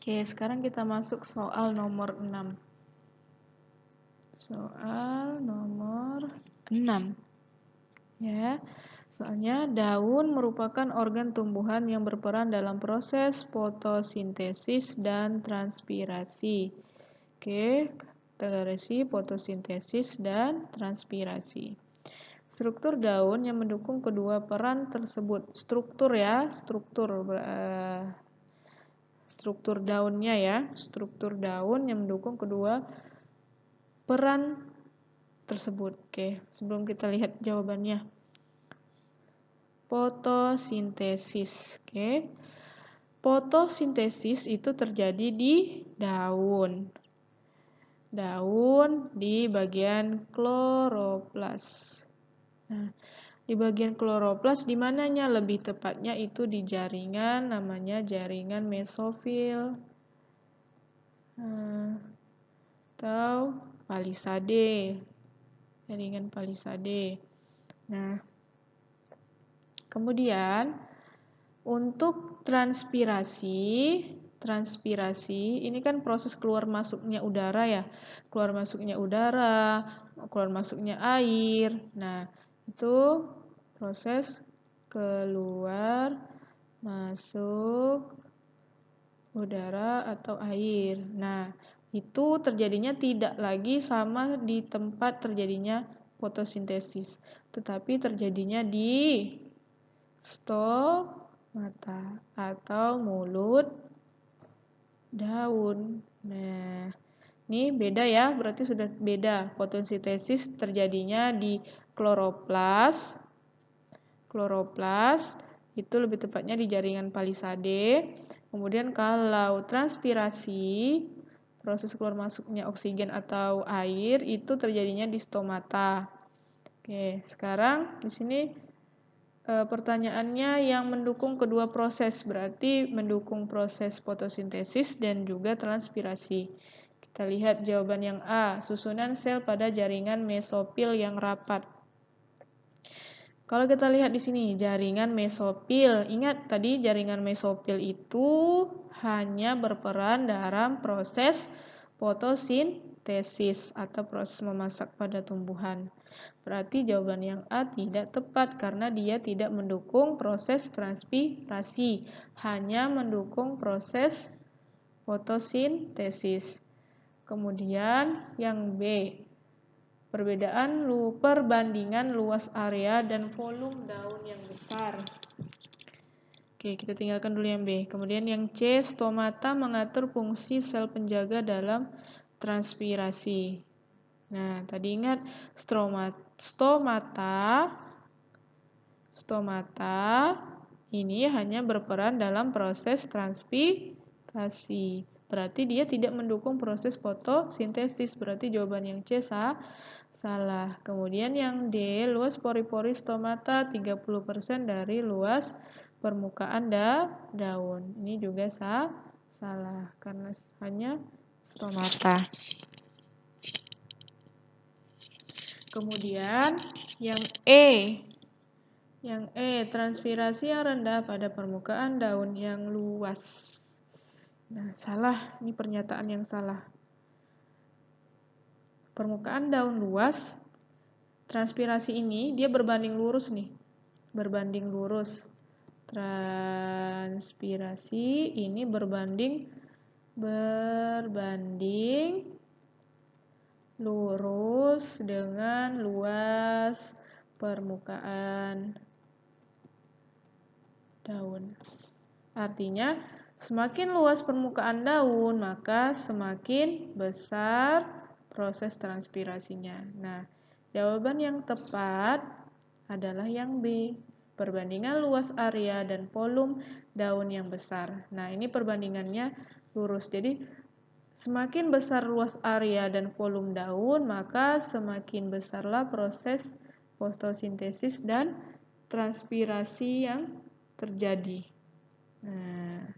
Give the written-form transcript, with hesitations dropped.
Oke, sekarang kita masuk soal nomor 6. Soal nomor 6. Ya. Soalnya daun merupakan organ tumbuhan yang berperan dalam proses fotosintesis dan transpirasi. Oke, kita garisi fotosintesis dan transpirasi. Struktur daun yang mendukung kedua peran tersebut. Struktur ya, struktur daunnya ya, struktur daun yang mendukung kedua peran tersebut. Oke, sebelum kita lihat jawabannya. Fotosintesis. Oke. Fotosintesis itu terjadi di daun. Daun di bagian kloroplas. Nah, di bagian kloroplas di mananya? Lebih tepatnya itu di jaringan, namanya jaringan mesofil. Atau palisade. Jaringan palisade. Nah, kemudian untuk transpirasi ini kan proses keluar masuknya udara ya. Keluar masuknya udara, keluar masuknya air. Nah, itu proses keluar masuk udara atau air. Nah, itu terjadinya tidak lagi sama di tempat terjadinya fotosintesis, tetapi terjadinya di stomata atau mulut daun. Nah, ini beda ya, berarti sudah beda. Fotosintesis terjadinya di kloroplas. Kloroplas itu lebih tepatnya di jaringan palisade. Kemudian kalau transpirasi, proses keluar masuknya oksigen atau air itu terjadinya di stomata. Oke, sekarang di sini pertanyaannya yang mendukung kedua proses, berarti mendukung proses fotosintesis dan juga transpirasi. Kita lihat jawaban yang A, susunan sel pada jaringan mesofil yang rapat. Kalau kita lihat di sini, jaringan mesofil. Ingat tadi jaringan mesofil itu hanya berperan dalam proses fotosintesis atau proses memasak pada tumbuhan. Berarti jawaban yang A tidak tepat karena dia tidak mendukung proses transpirasi, hanya mendukung proses fotosintesis. Kemudian yang B, perbandingan luas area dan volume daun yang besar. Oke, kita tinggalkan dulu yang B. Kemudian yang C, stomata mengatur fungsi sel penjaga dalam transpirasi. Nah, tadi ingat stomata ini hanya berperan dalam proses transpirasi. Berarti dia tidak mendukung proses fotosintesis. Berarti jawaban yang C salah. Kemudian yang D, luas pori-pori stomata 30% dari luas permukaan daun. Ini juga salah karena hanya stomata. Kemudian yang E. Yang E, transpirasi yang rendah pada permukaan daun yang luas. Nah, salah. Ini pernyataan yang salah. Permukaan daun luas, transpirasi ini dia berbanding lurus nih. Berbanding lurus. Transpirasi ini berbanding lurus dengan luas permukaan daun. Artinya, semakin luas permukaan daun, maka semakin besar proses transpirasinya. Nah, jawaban yang tepat adalah yang B. Perbandingan luas area dan volume daun yang besar. Nah, ini perbandingannya lurus. Jadi, semakin besar luas area dan volume daun, maka semakin besarlah proses fotosintesis dan transpirasi yang terjadi. Nah,